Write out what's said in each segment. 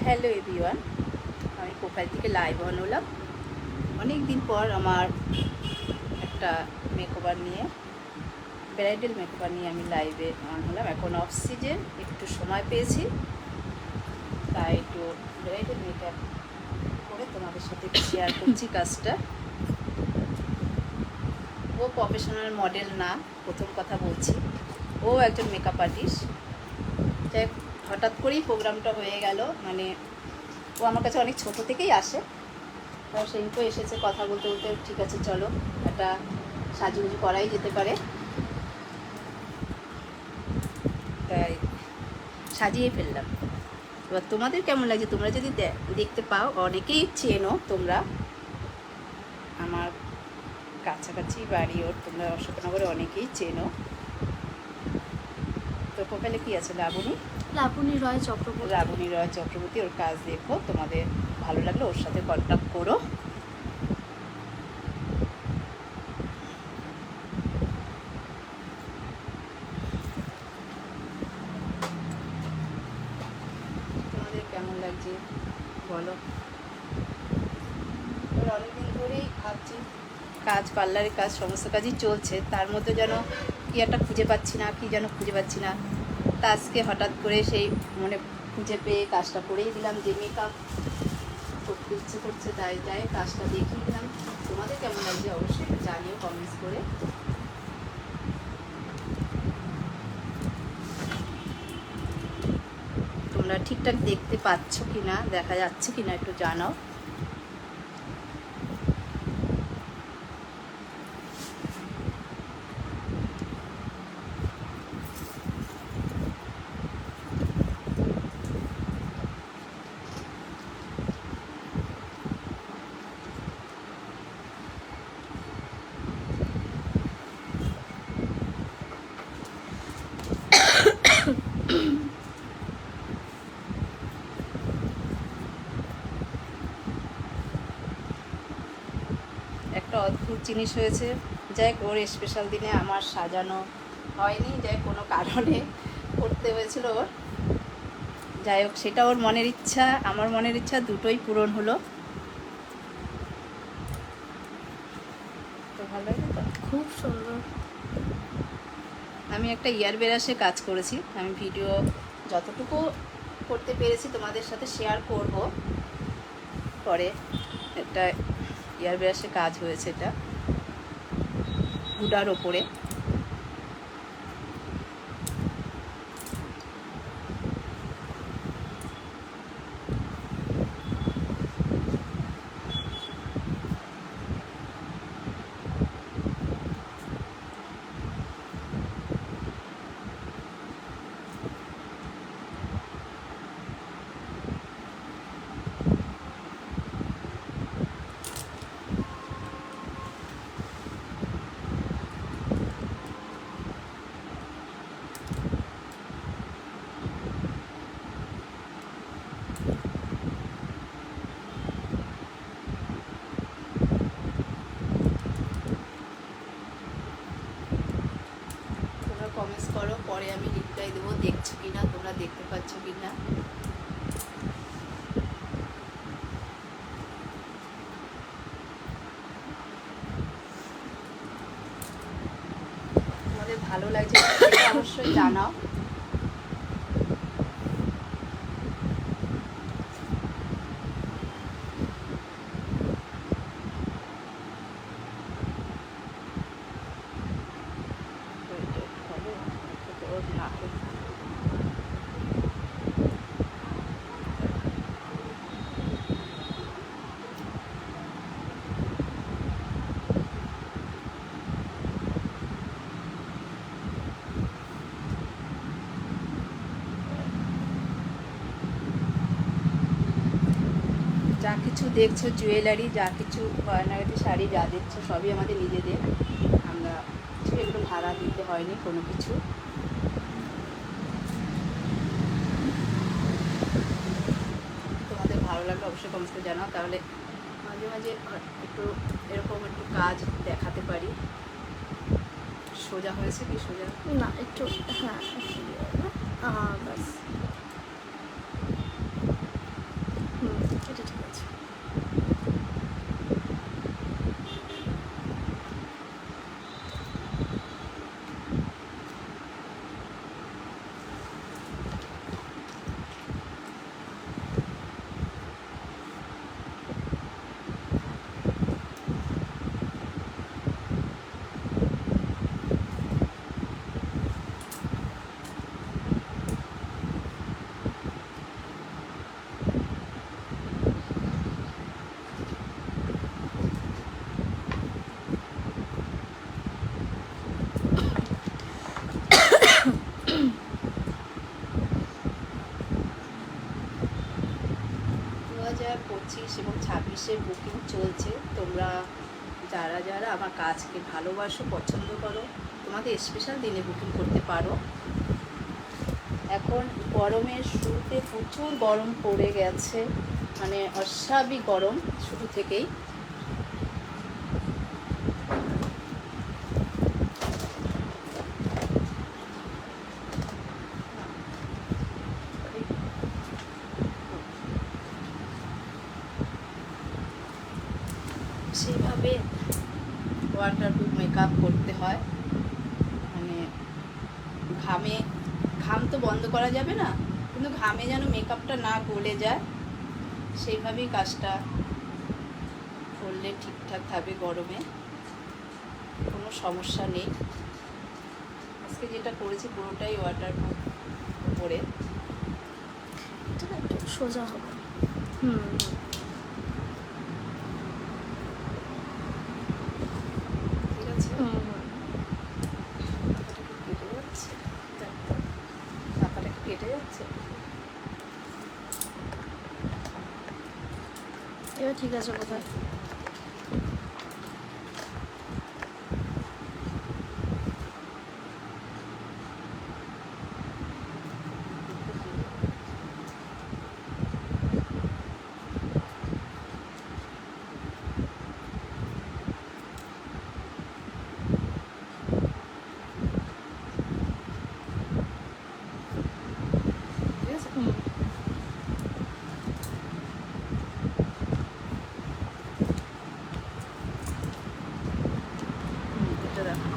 Hello everyone, আমি profile থেকে live on হলাম। অনেক দিন পর আমার একটা মেকওভার নিয়ে, ব্রাইডাল মেকওভার নিয়ে আমি লাইভে অন হলাম। এখন অফ সিজন, একটু সময় পেয়েছি, তাই একটু ব্রাইডাল মেকআপ করে তোমাদের সাথে শেয়ার করছি কাজটা। ও প্রফেশনাল মডেল না, প্রথম কথা বলছি। ও একজন মেকআপ আর্টিস্ট। যাই হঠাৎ করেই প্রোগ্রামটা হয়ে গেল, মানে ও আমার কাছে অনেক ছোটো থেকেই আসে। সেইটা এসেছে, কথা বলতে বলতে ঠিক আছে চলো একটা সাজুগুজু করাই যেতে পারে, তাই সাজিয়ে ফেললাম। এবার তোমাদের কেমন লাগছে, তোমরা যদি দেখতে পাও, অনেকেই চেনো তোমরা, আমার কাছাকাছি বাড়ি ওর, তোমরা অশোকনগরে অনেকেই চেনো। তো প্রোফাইলে কী আছে? লাবণী রয় চক্রবর্তী। ওর কাজ দেখো, তোমাদের ভালো লাগলে ওর সাথে কন্ট্যাক্ট করো। তোমাদের কেমন লাগছে বলো। অনেকদিন ধরেই ভাবছি, কাজ, পার্লারের কাজ, সমস্ত কাজই চলছে, তার মধ্যে যেন কি একটা খুঁজে পাচ্ছি না। তা আজকে হঠাৎ করে সেই মনে খুঁজে পেয়ে কাজটা করেই দিলাম, যে মেকআপ করতে ইচ্ছে করছে, তাই কাজটা দেখিয়ে দিলাম। তোমাদের কেমন লাগছে অবশ্যই জানিও কমেন্টস করে। তোমরা ঠিকঠাক দেখতে পাচ্ছ কি না, দেখা যাচ্ছে কি না একটু জানাও। একটা অদ্ভুত জিনিস হয়েছে, যাই ওর স্পেশাল দিনে আমার সাজানো হয়নি, যাই কোনো কারণে করতে হয়েছিল ওর। যাই হোক, সেটা ওর মনের ইচ্ছা, আমার মনের ইচ্ছা, দুটোই পূরণ হলো। তো ভালো লাগে তো, খুব সুন্দর। আমি একটা ইয়ার ব্রাশে কাজ করেছি, আমি ভিডিও যতটুকু করতে পেরেছি তোমাদের সাথে শেয়ার করব পরে। একটা ইয়ার ব্রাশে কাজ হয়েছে, এটা হুডার ওপরে। কমেন্টস করো, পরে আমি রিপ্লাই দেবো, দেখছো কি না, তোমরা দেখতে পাচ্ছ কি না। তোমাদের ভালো লাগছে অবশ্যই জানাও। যা কিছু দেখছো, জুয়েলারি, যা কিছু গয়নাগাটি, শাড়ি যা দেখছো, সবই আমাদের নিজেদের। আমরা এগুলো ভাড়া দিতে হয়নি কোনো কিছু। তোমাদের ভালো লাগলে অবশ্যই কমেন্টস করে জানাও, তাহলে মাঝে মাঝে একটু এরকম একটু কাজ দেখাতে পারি। সোজা হয়েছে কি? সোজা না, একটু, হ্যাঁ, বাস। এবং 26-এ বুকিং চলছে। তোমরা যারা যারা আমার কাজকে ভালোবাসো, পছন্দ করো, তোমাদের স্পেশাল দিনে বুকিং করতে পারো। এখন গরমের শুরুতে প্রচুর গরম পড়ে গেছে, মানে অস্বাভাবিক গরম শুরু থেকেই। সেইভাবে ওয়াটারপ্রুফ মেকআপ করতে হয়, মানে ঘাম তো বন্ধ করা যাবে না, কিন্তু ঘামে যেন মেকআপটা না গলে যায়, সেইভাবেই কাজটা করলে ঠিকঠাক থাকবে। গরমে কোনো সমস্যা নেই। আজকে যেটা করেছি পুরোটাই ওয়াটারপ্রুফ করে। এটা না একটু সোজা হবে। ঠিক আছে, হুম। কেটে যাচ্ছে, চাপাটা কি কেটে যাচ্ছে? এবার ঠিক আছে কোথায়? ঠিক আছে। হুম। এটা দেখো,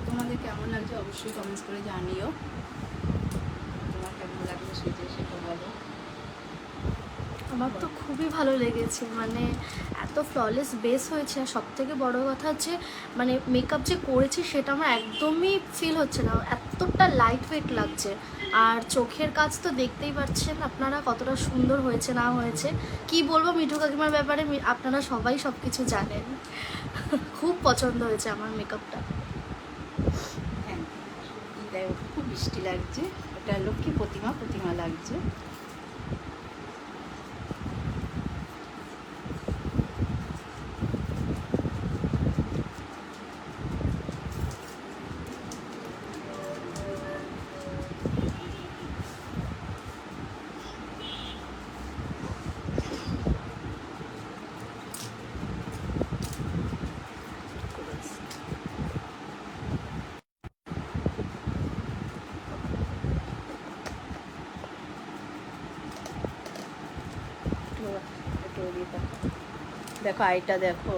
তোমাদের কেমন লাগছে অবশ্যই কমেন্টস করে জানিও। তোমার কেমন লাগছে সেটা বলো। আমার তো খুবই ভালো লেগেছে, মানে এত ফ্ললেস বেস হয়েছে। আর সবথেকে বড় কথা হচ্ছে মানে মেকআপ যে করেছি সেটা আমার একদমই ফিল হচ্ছে না, এতটা লাইট ওয়েট লাগছে। আর চোখের কাজ তো দেখতেই পাচ্ছেন আপনারা কতটা সুন্দর হয়েছে না হয়েছে। কি বলবো মিঠু কাকিমার ব্যাপারে, আপনারা সবাই সব কিছু জানেন। খুব পছন্দ হয়েছে আমার মেকআপটা। হ্যাঁ, দেখো খুব বৃষ্টি লাগছে, ওটা লক্ষ্মী প্রতিমা প্রতিমা লাগছে। দেখো আইটা দেখো,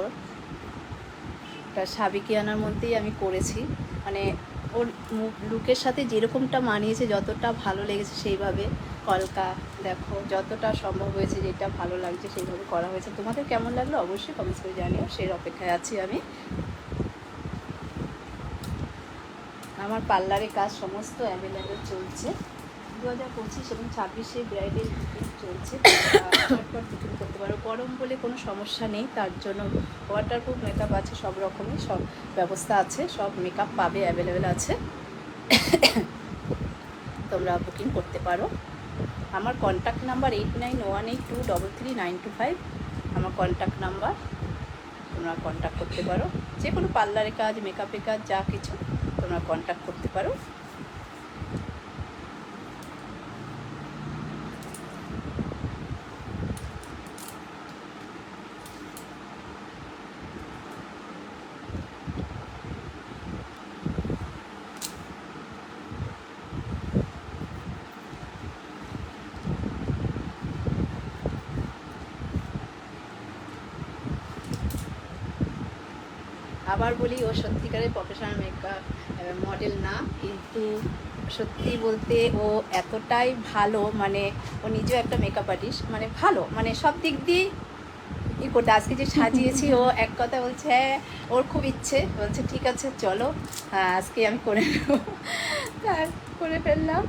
এটা সাবিকিয়ানার মধ্যেই আমি করেছি, মানে ওর লুকের সাথে যেরকমটা মানিয়েছে, যতটা ভালো লেগেছে সেইভাবে কলকা দেখো, যতটা সম্ভব হয়েছে যেটা ভালো লাগছে সেইভাবে করা হয়েছে। তোমাদের কেমন লাগলো অবশ্যই কমেন্টস করে জানিও, সেই অপেক্ষায় আছি আমি। আমার পার্লারে কাজ সমস্ত অ্যাভেলেবেল চলছে। 2025 এবং 26-এ ব্রাইডাল বুকিং চলছে, ঝটপট বুকিং করতে পারো। গরম বলে কোনো সমস্যা নেই, তার জন্য ওয়াটারপ্রুফ মেকআপ আছে, সব রকমই সব ব্যবস্থা আছে, সব মেকআপ পাবে, অ্যাভেলেবেল আছে। তোমরা বুকিং করতে পারো। আমার কন্ট্যাক্ট নাম্বার 8918233925, আমার কন্ট্যাক্ট নাম্বার। তোমরা কন্ট্যাক্ট করতে পারো, যে কোনো পার্লারের কাজ, মেকআপের কাজ, যা কিছু তোমরা কন্ট্যাক্ট করতে পারো। আবার বলি, ও সত্যিকারের প্রফেশনাল মেকআপ মডেল না, কিন্তু সত্যি বলতে ও এতটাই ভালো, মানে ও নিজেও একটা মেকআপ আর্টিস্ট, মানে ভালো, মানে সব দিক দিয়ে ই করতে। আজকে যে সাজিয়েছি, ও এক কথা বলছে হ্যাঁ, ওর খুব ইচ্ছে, বলছে ঠিক আছে চলো, হ্যাঁ আজকে আমি করে নেবো। তার করে ফেললাম।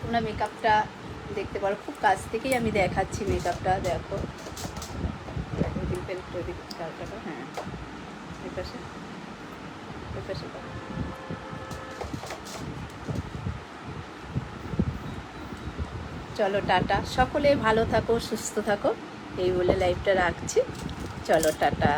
তোমরা মেকআপটা দেখতে পারো, খুব কাছ থেকেই আমি দেখাচ্ছি মেকআপটা। দেখো হ্যাঁ, এই পাশে, এই পাশে। চলো টাটা, সকলে ভালো থাকো, সুস্থ থাকো, এই বলে লাইভটা রাখছি। চলো টাটা।